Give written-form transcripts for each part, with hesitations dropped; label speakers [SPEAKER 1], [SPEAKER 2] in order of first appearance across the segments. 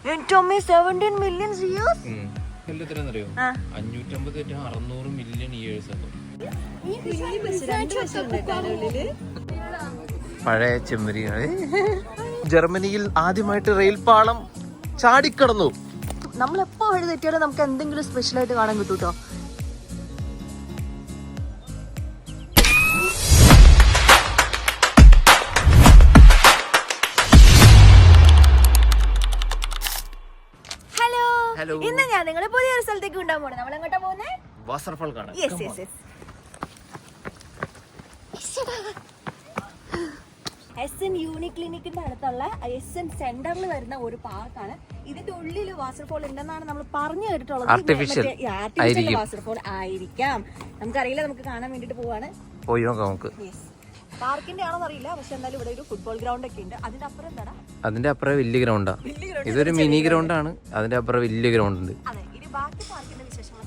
[SPEAKER 1] ഏറ്റവും 17 million years.
[SPEAKER 2] എത്രയാണെന്നറിയോ? 550 to 600 million years ആണ്. പഴയ ചെമ്മരികൾ. ജർമ്മനിയിൽ ആദ്യമായിട്ട് റെയിൽ പാളം ചാടിക്കടന്നു.
[SPEAKER 1] നമ്മളെപ്പോ വഴി തെറ്റിയാലും നമുക്ക് എന്തെങ്കിലും സ്പെഷ്യൽ ആയിട്ട് കാണാൻ കിട്ടും കേട്ടോ. ഹലോ, ഇന്ന് ഞാൻ നിങ്ങളെ പുതിയൊരു സ്ഥലത്തേക്ക് കൊണ്ടുപോകാൻ പോണേ. നമ്മൾ എങ്ങോട്ടാ പോകുന്നത്?
[SPEAKER 2] വാട്ടർഫാൾ കാണാൻ.
[SPEAKER 1] എസ്എൻ യൂണിക്ലിനിക്കിന്റെ അടുത്തുള്ള എസ്എൻ സെന്ററിൽ വരുന്ന ഒരു പാർക്കാണ്. ഇതിന്റെ ഉള്ളിൽ വാട്ടർഫോൾ ഉണ്ടെന്നാണ് നമ്മൾ പറഞ്ഞു കേട്ടിട്ടുള്ളത്.
[SPEAKER 2] ആർട്ടിഫിഷ്യൽ
[SPEAKER 1] വാട്ടർഫോൾ ആയിരിക്കാം, നമുക്കറിയില്ല. നമുക്ക് കാണാൻ വേണ്ടിട്ട് പോവാണ്.
[SPEAKER 2] പോയി നോക്കാം നമുക്ക്.
[SPEAKER 1] പാർക്കിന്റെ ആണോന്ന് അറിയില്ല, പക്ഷെ എന്തായാലും ഇവിടെ ഒരു ഫുട്ബോൾ ഗ്രൗണ്ട് ഒക്കെ ഉണ്ട്. അതിന്റെ അപ്പുറം എന്താ?
[SPEAKER 2] അതിന്റെ അപ്പുറം വലിയ ഗ്രൗണ്ടാ. ഇതൊരു മിനി ഗ്രൗണ്ട് ആണ്. അതിന്റെ അപ്പുറം വലിയ ഗ്രൗണ്ട് ഉണ്ട്.
[SPEAKER 1] അതെ, ഇനി ബാക്കി പാർക്കിന്റെ വിശേഷങ്ങൾ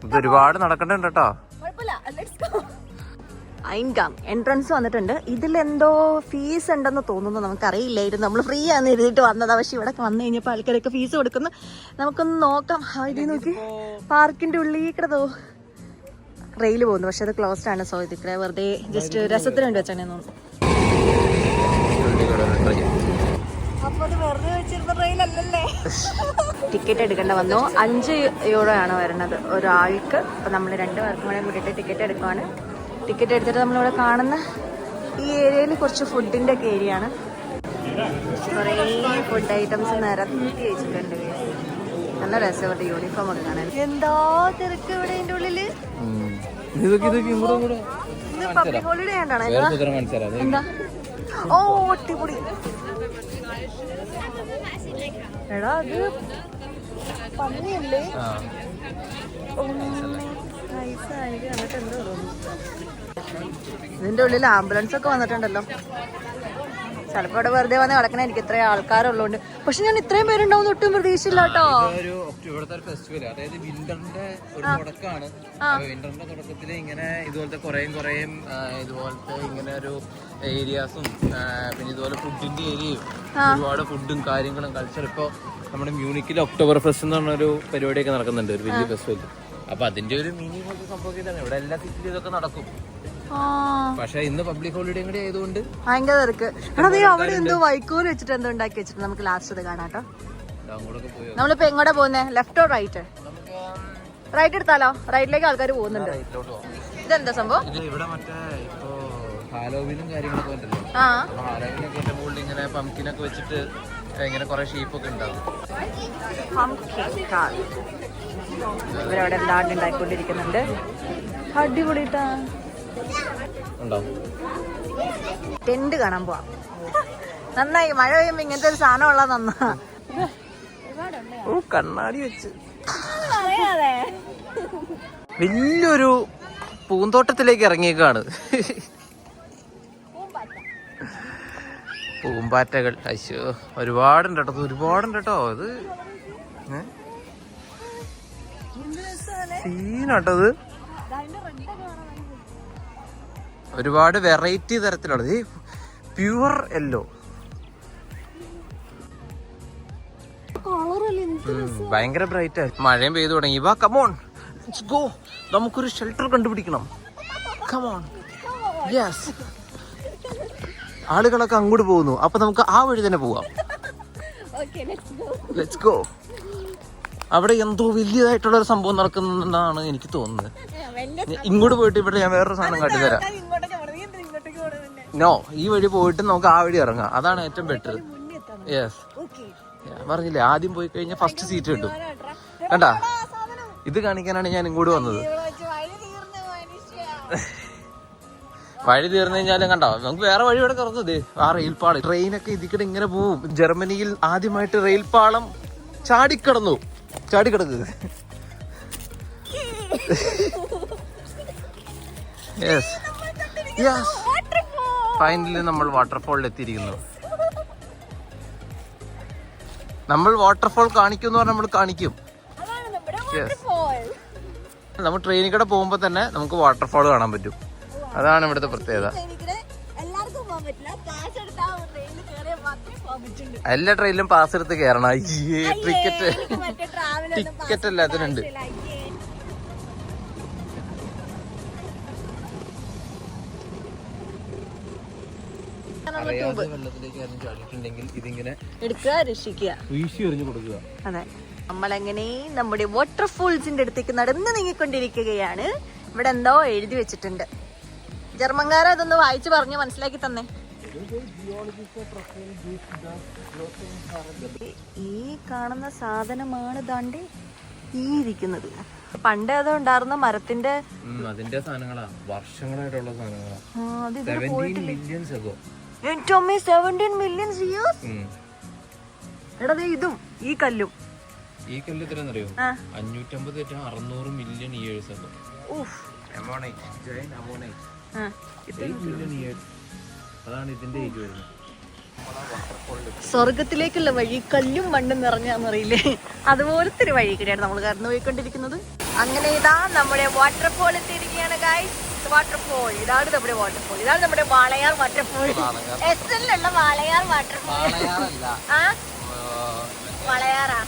[SPEAKER 2] ഇത് ഒരുപാട് നടക്കണ്ടുണ്ട് കേട്ടോ.
[SPEAKER 1] എൻട്രൻസ് വന്നിട്ടുണ്ട്. ഇതിലെന്തോ ഫീസ് ഉണ്ടെന്ന് തോന്നുന്നു, നമുക്കറിയില്ലായിരുന്നു. നമ്മൾ ഫ്രീ ആണെന്ന് എഴുതിയിട്ട് വന്നതാ. പക്ഷെ ഇവിടെ വന്നു കഴിഞ്ഞപ്പോൾ ആൾക്കാരൊക്കെ ഫീസ് കൊടുക്കുന്നു. നമുക്കൊന്ന് നോക്കാം. ഇത് നോക്കി, പാർക്കിന്റെ ഉള്ളിൽ കിടന്നോ റെയിൽ പോകുന്നു. പക്ഷെ അത് ക്ലോസ്ഡ് ആണ്. സോ ഇത് വെറുതെ ജസ്റ്റ് രസത്തിന് വേണ്ടി വെച്ചാണ് തോന്നുന്നു. അപ്പൊ അത് വെറുതെ വെച്ചിരുന്ന റെയിൽ അല്ലല്ലേ. ടിക്കറ്റ് എടുക്കേണ്ട വന്നു. 5 യൂറോ ആണ് വരുന്നത് ഒരാൾക്ക്. അപ്പൊ നമ്മൾ 2 പേർക്കും കൂടെ കൂട്ടിയിട്ട് ടിക്കറ്റ് എടുക്കുവാണ്. ടിക്കറ്റ് എടുത്തിട്ട് നമ്മളിവിടെ കാണുന്ന ഈ ഏരിയയിൽ കുറച്ച് ഫുഡിന്റെ ഒക്കെ ഏരിയ ആണ്. കുറേ ഫുഡ് ഐറ്റംസ് നിരത്തി വെച്ചിട്ടുണ്ട്. നല്ല രസമുണ്ട് യൂണിഫോം ഒക്കെ കാണാൻ. എന്താ തിരക്ക് ഇവിടെ ഇതിന്റെ ഉള്ളില്. പബ്ലിക് ഹോളിഡേ ആയിട്ടാണ്. എന്താ? ഓ, ഒട്ടിപ്പൊടി. എടാ അത് പന്നിയല്ലേ? ഇതിന്റെ ഉള്ളിൽ ആംബുലൻസ് ഒക്കെ വന്നിട്ടുണ്ടല്ലോ. ചിലപ്പോ ഇവിടെ വെറുതെ വന്ന് കിടക്കണ. എനിക്ക് ഇത്രയും ആൾക്കാരുള്ളതുകൊണ്ട്. പക്ഷെ ഞാൻ ഇത്രയും പേരുണ്ടാവും ഒട്ടും പ്രതീക്ഷയില്ല കേട്ടോ.
[SPEAKER 2] ഇവിടുത്തെ ഒരു ഫെസ്റ്റിവൽ, അതായത് വിന്ററിന്റെ ഒരു തുടക്കമാണ്. വിന്ററിന്റെ തുടക്കത്തിൽ ഇങ്ങനെ ഇതുപോലത്തെ കുറേ ഇതുപോലത്തെ ഇങ്ങനെ ഒരു ഏരിയാസും പിന്നെ ഇതുപോലെ ഫുഡിന്റെ ഏരിയയും ഒരുപാട് ഫുഡും കാര്യങ്ങളും കൾച്ചർ. ഇപ്പൊ നമ്മുടെ മ്യൂണിക്കിൽ ഒക്ടോബർ ഫെസ്റ്റ് എന്ന് പറഞ്ഞൊരു പരിപാടിയൊക്കെ നടക്കുന്നുണ്ട്, ഒരു വലിയ ഫെസ്റ്റിവൽ. അപ്പൊ അതിന്റെ ഒരു മിനി പോലത്തെ സംഭവം ഇതാണ്. ഇവിടെ എല്ലാ സിറ്റിയിലും ഇതൊക്കെ നടക്കും. പക്ഷെ ഇന്ന് പബ്ലിക് ഹോളിഡേ കൂടി ആയതുകൊണ്ട്
[SPEAKER 1] ഭയങ്കര തിരക്ക്. അവിടെ എന്തോ വൈക്കോല് വെച്ചിട്ട് എന്തോ ഉണ്ടാക്കി വെച്ചിട്ട് നമുക്ക് ലാസ്റ്റ് ഇത് കാണാം കേട്ടോ. നമ്മളിപ്പോ എങ്ങോട്ടാ പോകുന്നേ? ലെഫ്റ്റോ റൈറ്റ്? റൈറ്റ് എടുത്താലോ? റൈറ്റിലേക്ക് ആൾക്കാർ പോകുന്നുണ്ട്. ഇതെന്താ സംഭവം?
[SPEAKER 2] ഇവിടെ മറ്റേ ഇപ്പൊ ഹാലോവിനും കാര്യങ്ങളൊക്കെ ഉണ്ടല്ലോ. ഹാലോവിനൊക്കെ എന്റെ മുകളിൽ ഇങ്ങനെ പംകിനൊക്കെ വെച്ചിട്ട് ഇങ്ങനെ കുറെ ഷീപ്പൊക്കെ ഉണ്ടാവും.
[SPEAKER 1] ഇവരവിടെ എന്താണ്ട് ഉണ്ടാക്കിക്കൊണ്ടിരിക്കുന്നുണ്ട്. അടിപൊളിട്ടാ. ടെന്റ് കാണാൻ പോവാം. നന്നായി. മഴ പെയ്യുമ്പോ ഇങ്ങനത്തെ ഒരു സാധനം ഉള്ള നന്നാ.
[SPEAKER 2] ഓ, കണ്ണാടി വെച്ച് വലിയൊരു പൂന്തോട്ടത്തിലേക്ക് ഇറങ്ങിയേക്കാണ്. പൂമ്പാറ്റകൾ. അയ്യോ, ഒരുപാടുണ്ട് കേട്ടോ. ഒരുപാടുണ്ട് കേട്ടോ. ഇത് സീനാട്ടത്. ഒരുപാട് വെറൈറ്റി തരത്തിലുള്ളത്. പ്യുവർ യെല്ലോ, ഭയങ്കര ബ്രൈറ്റ്. മഴയും പെയ്തു തുടങ്ങി. വാ, കമോൺ, ലെറ്റ്സ് ഗോ. നമുക്കൊരു ഷെൽട്ടർ കണ്ടുപിടിക്കണം. കമോൺ. യെസ്, ആളുകളൊക്കെ അങ്ങോട്ട് പോകുന്നു. അപ്പൊ നമുക്ക് ആ വഴി തന്നെ പോവാം. Let's go. അവിടെ എന്തോ വലിയതായിട്ടുള്ള ഒരു സംഭവം നടക്കുന്നതാണ് എനിക്ക് തോന്നുന്നത്. ഇങ്ങോട്ട് പോയിട്ട് ഇവിടെ ഞാൻ വേറൊരു സാധനം കാട്ടിത്തരാം. നോ, ഈ വഴി പോയിട്ട് നമുക്ക് ആ വഴി ഇറങ്ങാം. അതാണ് ഏറ്റവും ബെറ്റർ. യെസ്, പറഞ്ഞില്ലേ, ആദ്യം പോയി കഴിഞ്ഞാൽ ഫസ്റ്റ് സീറ്റ് കിട്ടും. കണ്ടാ, ഇത് കാണിക്കാനാണ് ഞാൻ ഇങ്ങോട്ട് വന്നത്. വഴി തീർന്നു കഴിഞ്ഞാലും കണ്ടോ, നമുക്ക് വേറെ വഴി ഇവിടെ തുറന്നത്. ആ റെയിൽ പാളം, ട്രെയിനൊക്കെ ഇതിക്കടെ ഇങ്ങനെ പോവും. ജർമ്മനിയിൽ ആദ്യമായിട്ട് റെയിൽ പാളം ചാടിക്കിടന്നു. ചാടിക്കിടക്ക്. യെസ് യെസ്, ഫൈനലി നമ്മൾ വാട്ടർഫോളിൽ എത്തിയിരിക്കുന്നു. നമ്മൾ വാട്ടർഫോൾ കാണിക്കും എന്ന് പറഞ്ഞാൽ നമ്മൾ കാണിക്കും. നമ്മൾ ട്രെയിനിൽ കൂടെ പോകുമ്പോ തന്നെ നമുക്ക് വാട്ടർഫോൾ കാണാൻ പറ്റും. അതാണ് ഇവിടുത്തെ പ്രത്യേകത. എല്ലാ ട്രെയിനിലും പാസ് എടുത്ത് കയറണം. ടിക്കറ്റ് എല്ലാത്തിനുണ്ട്. വെള്ളത്തിലേക്ക് ചാടിയിട്ടുണ്ടെങ്കിൽ ഇതിങ്ങനെ
[SPEAKER 1] എടുക്കുക, രക്ഷിക്കുക,
[SPEAKER 2] വീശി എറിഞ്ഞു കൊടുക്കുക.
[SPEAKER 1] അതെ, നമ്മളെങ്ങനെ നമ്മുടെ വാട്ടർഫോൾസിന്റെ അടുത്തേക്ക് നടന്ന് നീങ്ങിക്കൊണ്ടിരിക്കുകയാണ്. ഇവിടെ എന്തോ എഴുതി വെച്ചിട്ടുണ്ട്. ജർമ്മൻകാരെ അതൊന്ന് വായിച്ചു പറഞ്ഞു മനസ്സിലാക്കി തന്നെ. ഈ കാണുന്ന സാധനമാണ് ദാണ്ട് ഈ ഇരിക്കുന്നത്. പണ്ട് അത് ഉണ്ടായിരുന്ന മരത്തിന്റെ
[SPEAKER 2] അതിന്റെ സാധനങ്ങളാ, വർഷങ്ങളായിട്ടുള്ള സാധനങ്ങളാ.
[SPEAKER 1] 17 million years. എടാ ഇതും ഈ കല്ലും
[SPEAKER 2] ഈ കല്ല് എത്രയാണെന്നറിയോ? 550 to 600 million years ago. അതാണ് ഇതിന്റെ ഏജ് വരുന്നത്.
[SPEAKER 1] സ്വർഗത്തിലേക്കുള്ള വഴി കല്ലും മണ്ണും നിറഞ്ഞാന്നറിയില്ലേ, അതുപോലത്തെ ഒരു വഴി കൂടെയാണ് നമ്മൾ കടന്നു പോയിക്കൊണ്ടിരിക്കുന്നത്. അങ്ങനെ ഇതാ നമ്മുടെ വാട്ടർഫോൾ എത്തിയിരിക്കുകയാണ് ഗൈസ്. വാട്ടർഫോൾ ഇതാണ് നമ്മുടെ വാട്ടർഫോൾ. ഇതാണ് നമ്മുടെ വാളയാർ വാട്ടർഫോൾ. എസ്എല്ലുള്ള വാളയാർ വാട്ടർഫോൾ. വളയാറാ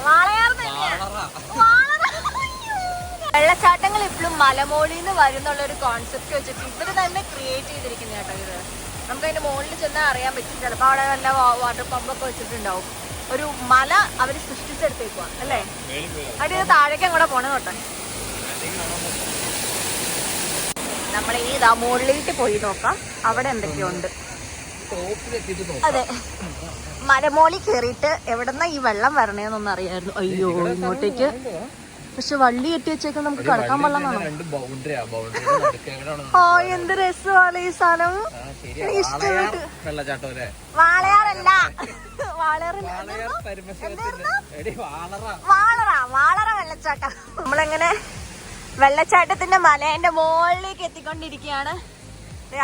[SPEAKER 1] വാളയാർ തന്നെയാണ്. വെള്ളച്ചാട്ടങ്ങൾ ഇപ്പോഴും മലമോളിന്ന് വരുന്നുള്ള ഒരു കോൺസെപ്റ്റ് വെച്ചിട്ട് ഇവര് തന്നെ ക്രിയേറ്റ് ചെയ്തിരിക്കുന്ന കേട്ടോ ഇത്. നമുക്ക് അതിന്റെ മുകളിൽ ചെന്നാൽ അറിയാൻ പറ്റും. ചിലപ്പോൾ അവിടെ നല്ല വാട്ടർ പമ്പൊക്കെ വെച്ചിട്ടുണ്ടാവും. ഒരു മല അവര് സൃഷ്ടിച്ചെടുത്തേക്കുക അല്ലേ? അതിന് താഴേക്ക് അങ്ങോട്ട് പോണേ തൊട്ടെ. നമ്മളെ ഈ മുകളിലേക്ക് പോയി നോക്കാം, അവിടെ എന്തൊക്കെയുണ്ട്. അതെ, മലമോളി കേറിയിട്ട് എവിടെന്നാ ഈ വെള്ളം വരണേന്നൊന്നും അറിയായിരുന്നു. അയ്യോ ഇങ്ങോട്ടേക്ക് പക്ഷെ വള്ളി കെട്ടി വെച്ചേക്കാൻ നമുക്ക് കിടക്കാൻ വെള്ളമാണോ? ആ എന്ത് രസമാണ് ഈ സ്ഥലം. ഇഷ്ടപ്പെട്ടു. വാളയാറല്ല, വാളറ വെള്ളച്ചാട്ടം. നമ്മളെങ്ങനെ വെള്ളച്ചാട്ടത്തിന്റെ മലേന്റെ മുകളിലേക്ക് എത്തിക്കൊണ്ടിരിക്കുകയാണ്.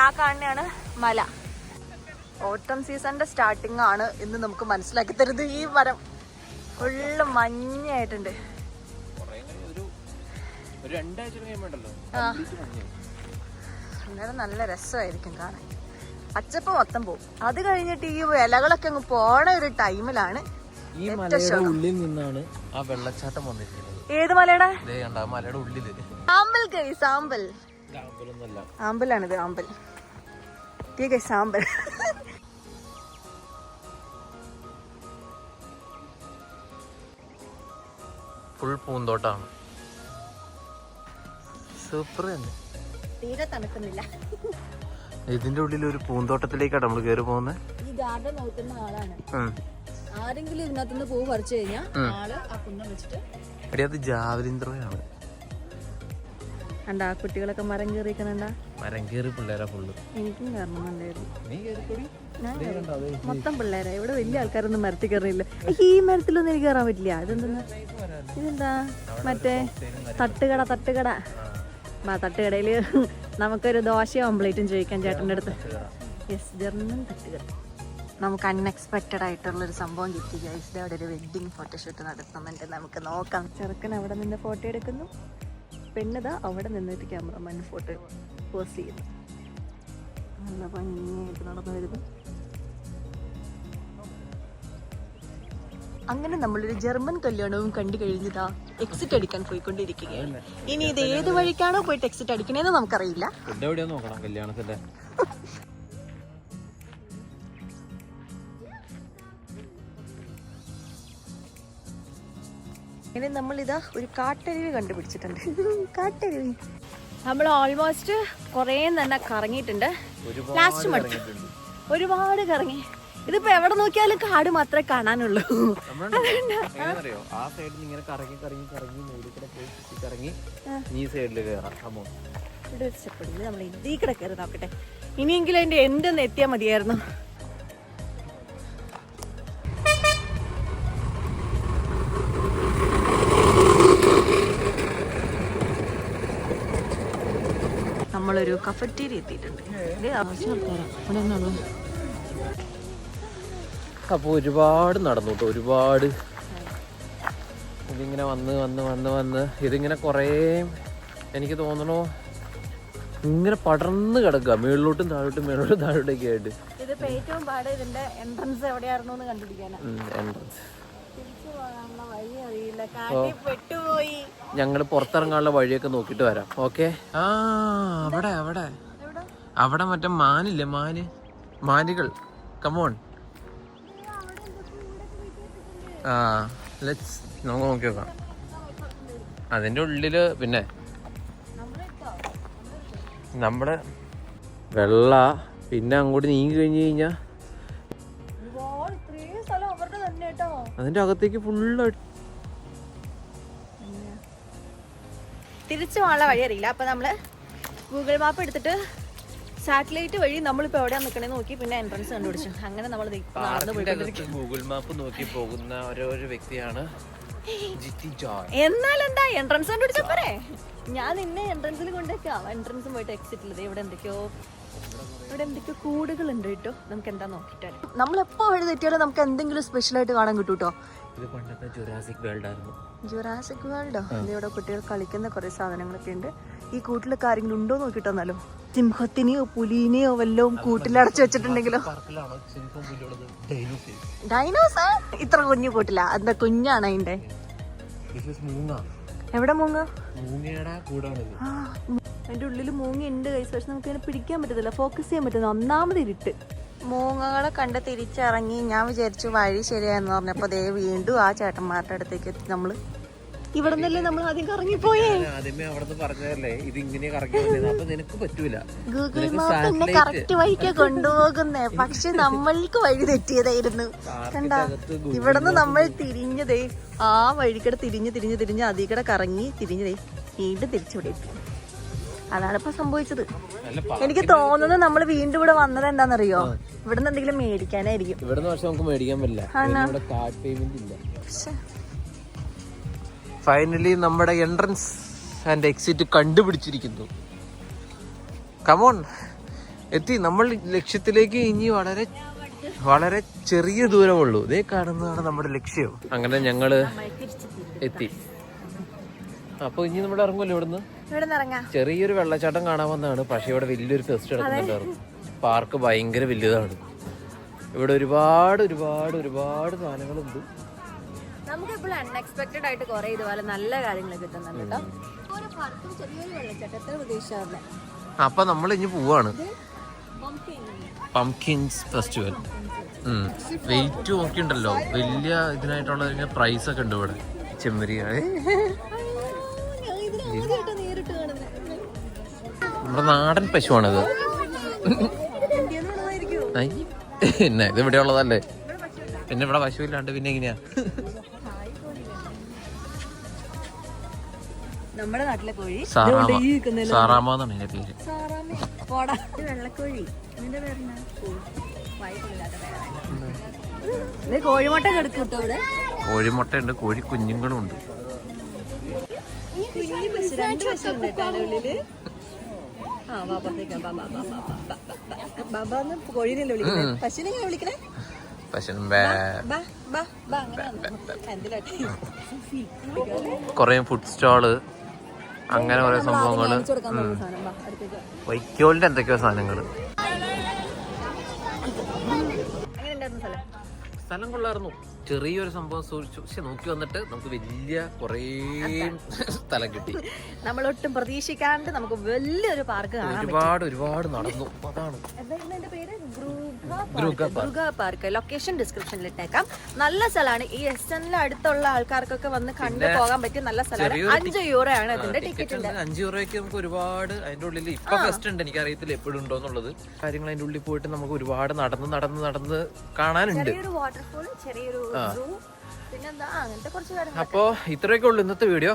[SPEAKER 1] ആ കാണുന്നതാണ് മല. ഓട്ടം സീസണിന്റെ സ്റ്റാർട്ടിംഗ് ആണ് എന്ന് നമുക്ക് മനസ്സിലാക്കി തരുന്നത് ഈ മരം. ഫുള്ള് മഞ്ഞായിട്ടുണ്ട്. അന്നേരം നല്ല രസമായിരിക്കും കാണാൻ. പച്ചപ്പ് മൊത്തം പോകും. അത് കഴിഞ്ഞിട്ട് ഈ ഇലകളൊക്കെ അങ്ങ് പോണ ഒരു ടൈമിലാണ്
[SPEAKER 2] ഈ മലയുടെ ഉള്ളിൽ നിന്നാണ് ആ വെള്ളച്ചാട്ടം വന്നിരിക്കുന്നത്.
[SPEAKER 1] ഏത് മലയുടെ?
[SPEAKER 2] മലയുടെ ഉള്ളില്
[SPEAKER 1] ആമ്പൽ ഗൈസ്, ആമ്പൽ. ആമ്പലാണിത്, ആമ്പൽ. ആമ്പൽ.
[SPEAKER 2] ഫുൾ പൂന്തോട്ടാണ്. സൂപ്പർ തന്നെ.
[SPEAKER 1] തീരെ തണുക്കുന്നില്ല.
[SPEAKER 2] ഇതിന്റെ ഉള്ളിൽ ഒരു പൂന്തോട്ടത്തിലേക്കാണ് നമ്മൾ കയറി പോകുന്നത്.
[SPEAKER 1] ഈ ഗാർഡൻ നോക്കുന്ന ആളാണ്. ആരെങ്കിലും ഇതിനകത്തുനിന്ന് പൂ പറിച്ചു കഴിഞ്ഞാൽ ആള് ആ കുന്നം വെച്ചിട്ട്
[SPEAKER 2] അത് ജാവലിൻ ത്രോയാണ്.
[SPEAKER 1] കണ്ടാ കുട്ടികളൊക്കെ മരം കയറിക്കണ.
[SPEAKER 2] മരം കയറി പിള്ളേരാ ഫുള്ള്.
[SPEAKER 1] എനിക്കും കയറണമെന്നുണ്ടായിരുന്നു. മൊത്തം പിള്ളേരാ. ഇവിടെ വലിയ ആൾക്കാരൊന്നും മരത്തിൽ കയറിയില്ല. ഈ മരത്തിലൊന്നും എനിക്ക് കയറാൻ പറ്റില്ല. ഇതെന്താ മറ്റേ തട്ടുകട. തട്ടുകടയില് നമുക്കൊരു ദോശയോ ഓംപ്ലേറ്റും ചോദിക്കാം ചേട്ടൻ്റെ അടുത്ത്. യെസ്, ജർമ്മൻ തട്ടുകട. നമുക്ക് അൺഎക്സ്പെക്റ്റഡ് ആയിട്ടുള്ളൊരു സംഭവം കിട്ടി ഗൈസ്. അവിടെ ഒരു വെഡ്ഡിങ് ഫോട്ടോഷൂട്ട് നടത്തുന്നുണ്ട്. നമുക്ക് നോക്കാം. ചെറുക്കൻ അവിടെ നിന്ന് ഫോട്ടോ എടുക്കുന്നു, പെണ്ണുതാ അവിടെ നിന്നിട്ട് ക്യാമറമാൻ ഫോട്ടോ പോസ്റ്റ് ചെയ്യുന്നു. നല്ല ഭംഗിയായിട്ട് നടന്നു വരുന്നു. അങ്ങനെ നമ്മളൊരു ജർമ്മൻ കല്യാണവും കണ്ടു കഴിഞ്ഞതാ എക്സിറ്റ് അടിക്കാൻ പോയിക്കൊണ്ടിരിക്കുകയാണ്. ഇനി ഇത് ഏത് വഴിക്കാണോ പോയിട്ട് എക്സിറ്റ് അടിക്കണേന്ന് നമുക്കറിയില്ല. ഇനി നമ്മളിതാ ഒരു കാട്ടരുവി കണ്ടുപിടിച്ചിട്ടുണ്ട്. കാട്ടരുവി നമ്മൾ ഓൾമോസ്റ്റ് കുറേ തന്നെ കറങ്ങിയിട്ടുണ്ട്. ലാസ്റ്റ് മടുത്തു, ഒരുപാട് കറങ്ങി. ഇതിപ്പോ എവിടെ നോക്കിയാലും കാട് മാത്രമേ കാണാനുള്ളൂ. നമ്മൾ ഇതിൽ കൂടെ കയറി നോക്കട്ടെ. ഇനിയെങ്കിലും എന്റെ എന്തെന്ന് എത്തിയാൽ മതിയായിരുന്നു. നമ്മളൊരു കഫറ്റീരിയ എത്തിയിട്ടുണ്ട്.
[SPEAKER 2] അപ്പോൾ ഒരുപാട് നടന്നു കേട്ടോ, ഒരുപാട്. ഇതിങ്ങനെ വന്ന് ഇതിങ്ങനെ കുറേ എനിക്ക് തോന്നണോ ഇങ്ങനെ പടർന്ന് കിടക്കുക, മേളിലോട്ടും താഴോട്ടും മേളിലോട്ടും താഴോട്ടൊക്കെ ആയിട്ട്.
[SPEAKER 1] ഇതിപ്പോ ഏറ്റവും പാട് ഇതിന്റെ എൻട്രൻസ് എവിടെയായിരുന്നു എന്ന് കണ്ടുപിടിക്കാനാ.
[SPEAKER 2] എൻട്രൻസ്
[SPEAKER 1] തിരിച്ചു പോകാനുള്ള വഴി അറിയില്ല, കാട്ടി പെട്ടുപോയി.
[SPEAKER 2] ഞങ്ങള് പുറത്തിറങ്ങാനുള്ള വഴിയൊക്കെ നോക്കിട്ട് വരാം. ഓക്കെ. ആ അവിടെ അവിടെ അവിടെ മറ്റേ മാനില്ലേ, മാനുകൾ. കമോൺ. ആ ലെറ്റ്സ് നമുക്ക് നോക്കി നോക്കാം. അതിന്റെ ഉള്ളില് പിന്നെ നമ്മുടെ വെള്ള, പിന്നെ അങ്ങോട്ട് നീങ്ങി കഴിഞ്ഞു കഴിഞ്ഞാ അതിന്റെ അകത്തേക്ക് ഫുള്ള്.
[SPEAKER 1] തിരിച്ചു പോകാനുള്ള വഴി അറിയില്ല. അപ്പൊ നമ്മള് ഗൂഗിൾ മാപ്പ് എടുത്തിട്ട് സാറ്റലൈറ്റ് വഴി നമ്മളിപ്പോ എവിടെയാ നിക്കണേ നോക്കി പിന്നെ എൻട്രൻസ് കണ്ടുപിടിച്ചു. അങ്ങനെ നമ്മൾ
[SPEAKER 2] ഗൂഗിൾ മാപ്പ് നോക്കി പോകുന്ന ഓരോ വ്യക്തിയാണ്
[SPEAKER 1] എന്നാലെന്താ എൻട്രൻസ് കണ്ടുപിടിച്ച പോരെ. ഞാൻ നിന്നെ എൻട്രൻസിൽ കൊണ്ടേക്കാം. എൻട്രൻസും പോയിട്ട് എക്സിറ്റിലത് ഇവിടെ എന്തൊക്കെയോ കൂടുകളുണ്ട് കേട്ടോ. നമുക്ക് എന്താ നോക്കിട്ടാണ്. നമ്മളെപ്പോ വഴി തെറ്റിയാലും നമുക്ക് എന്തെങ്കിലും സ്പെഷ്യൽ ആയിട്ട് കാണാൻ കിട്ടും കേട്ടോ.
[SPEAKER 2] ഇത് പണ്ടത്തെ ജുറാസിക് വേൾഡ് ആയിരുന്നു.
[SPEAKER 1] ജുറാസിക് വേൾഡോ? ഇവിടെ കുട്ടികൾ കളിക്കുന്ന കുറെ സാധനങ്ങളൊക്കെ ഉണ്ട്. ഈ കൂട്ടിലൊക്കെ ആരെങ്കിലും ഉണ്ടോ നോക്കിട്ടോന്നാലോ. സിംഹത്തിനെയോ പുലിനെയോ വല്ലതും കൂട്ടിലടച്ചു വെച്ചിട്ടുണ്ടെങ്കിലോ. ഡൈനോസർ ഇത്ര കുഞ്ഞു കൂട്ടില്ല, എന്താ കുഞ്ഞാണ് അതിന്റെ. എവിടെ മൂങ്ങ? അതിന്റെ ഉള്ളില് മൂങ്ങ ഉണ്ട് കൈസ്. പക്ഷെ നമുക്ക് അതിനെ പിടിക്കാൻ പറ്റത്തില്ല, ഫോക്കസ് ചെയ്യാൻ പറ്റുന്ന ഒന്നാമത് ഇരുട്ട്. മൂങ്ങകളെ കണ്ട് തിരിച്ചിറങ്ങി ഞാൻ വിചാരിച്ചു വഴി ശരിയായെന്ന് പറഞ്ഞപ്പോ ദേ വീണ്ടും ആ ചേട്ടന്മാരുടെ അടുത്തേക്ക് എത്തി. നമ്മള് ഇവിടെ നിന്നല്ലേ നമ്മൾ ആദ്യം കറങ്ങിപ്പോയേ. ഗൂഗിൾ മാപ്പ് എന്നെ കറക്റ്റ് വഴിക്കാ കൊണ്ടുപോകുന്നേ, പക്ഷെ നമ്മൾക്ക് വഴി തെറ്റിയതായിരുന്നു. കണ്ടാ, ഇവിടുന്ന് നമ്മൾ തിരിഞ്ഞതേ ആ വഴിക്കടെ തിരിഞ്ഞ് അതിക്കടെ കറങ്ങി തിരിഞ്ഞതേ വീണ്ടും തിരിച്ചുവിടെ എത്തി. അതാണ് ഇപ്പൊ സംഭവിച്ചത്. എനിക്ക് തോന്നുന്നു നമ്മൾ വീണ്ടും ഇവിടെ വന്നത് എന്താണെന്നറിയോ, ഇവിടുന്ന് എന്തെങ്കിലും മേടിക്കാനായിരിക്കും.
[SPEAKER 2] ഫൈനലി നമ്മുടെ എൻട്രൻസ് ആൻഡ് എക്സിറ്റ് കണ്ടുപിടിച്ചിരിക്കുന്നു. കമോൺ, എത്തി. നമ്മൾ ലക്ഷ്യത്തിലേക്ക് ഇനി വളരെ വളരെ ചെറിയ ദൂരമുള്ളൂ. ഇതേ കാണുന്നതാണ് നമ്മുടെ ലക്ഷ്യം. അങ്ങനെ ഞങ്ങള് എത്തി. അപ്പൊ ഇനി നമ്മൾ ഇറങ്ങുമല്ലോ ഇവിടുന്ന്. ചെറിയൊരു വെള്ളച്ചാട്ടം കാണാൻ വന്നതാണ്, പക്ഷെ ഇവിടെ വലിയൊരു ഫെസ്റ്റ് നടക്കുന്നുണ്ടായിരുന്നു. പാർക്ക് ഭയങ്കര വലുതാണ്. ഇവിടെ ഒരുപാട് ഒരുപാട് ഒരുപാട് സാധനങ്ങളുണ്ട്.
[SPEAKER 1] നമുക്ക് എപ്പോഴും അൺഎക്സ്പെക്ടഡ് ആയിട്ട് കുറെ ഇതുപോലെ നല്ല കാര്യങ്ങൾ കിട്ടുന്നുണ്ട്.
[SPEAKER 2] അപ്പൊ നമ്മൾ ഇനി പോവാണ് പംകിൻസ് ഫെസ്റ്റിവൽ. വെയിറ്റ് നോക്കിണ്ടല്ലോ, വലിയ ഇതിനായിട്ടുള്ള പ്രൈസ് ഒക്കെ ഉണ്ട് ഇവിടെ. ചെമ്മരിയാട് നമ്മുടെ നാടൻ പശുവാണിത്. പിന്നെ ഇത് ഇവിടെ ഉള്ളതല്ലേ, പിന്നെ ഇവിടെ പശു ഇല്ലാണ്ട് പിന്നെ എങ്ങനെയാ?
[SPEAKER 1] നമ്മുടെ നാട്ടിലെ കോഴി
[SPEAKER 2] സാറാമെന്നാണ് ഇതിന്റെ പേര്.
[SPEAKER 1] വെള്ളക്കോഴി. കോഴിമുട്ട കിടക്കും ഇവിടെ.
[SPEAKER 2] കോഴിമുട്ടയുണ്ട്, കോഴി കുഞ്ഞുങ്ങളും ഉണ്ട്. കൊറേ ഫുഡ് സ്റ്റാള്, അങ്ങനെ കുറെ സംഭവങ്ങള്, വൈക്കോലിന്റെ എന്തൊക്കെയോ സാധനങ്ങള്. സ്ഥലം കൊള്ളായിരുന്നു. ചെറിയൊരു സംഭവം പക്ഷെ നോക്കി വന്നിട്ട് നമുക്ക് വലിയ കുറേ സ്ഥലം കിട്ടി.
[SPEAKER 1] നമ്മളൊട്ടും പ്രതീക്ഷിക്കാണ്ട് നമുക്ക് വലിയൊരു പാർക്ക്
[SPEAKER 2] ഒരുപാട് നടന്നു. അതാണ്
[SPEAKER 1] പാർക്ക്. ലൊക്കേഷൻ ഡിസ്ക്രിപ്ഷനിൽ ഇട്ടേക്കാം. നല്ല സ്ഥലമാണ്. ഈ എസ്എനിലെ അടുത്തുള്ള ആൾക്കാർക്കൊക്കെ വന്ന് കണ്ടു പോകാൻ പറ്റിയ നല്ല സ്ഥലമാണ്. 5 യൂറോയാണ് അതിന്റെ ടിക്കറ്റ്.
[SPEAKER 2] 5 യൂറോയ്ക്ക് നമുക്ക് ഒരുപാട് അതിന്റെ ഉള്ളിൽ ഇപ്പൊ ഫെസ്റ്റ് ഉണ്ട്. എനിക്ക് അറിയത്തില്ല എപ്പോഴും ഉണ്ടോ എന്നുള്ളത്. കാര്യങ്ങൾ അതിന്റെ ഉള്ളിൽ പോയിട്ട് നമുക്ക് ഒരുപാട് നടന്ന് കാണാനുണ്ട്.
[SPEAKER 1] വാട്ടർഫോൾ, ചെറിയൊരു പിന്നെന്താ അങ്ങനത്തെ കുറച്ച് കാര്യങ്ങൾ.
[SPEAKER 2] അപ്പോ ഇത്രയൊക്കെ ഉള്ളു ഇന്നത്തെ വീഡിയോ.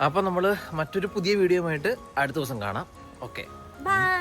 [SPEAKER 2] അപ്പൊ നമ്മള് മറ്റൊരു പുതിയ വീഡിയോ ആയിട്ട് അടുത്ത ദിവസം കാണാം. Okay,
[SPEAKER 1] by.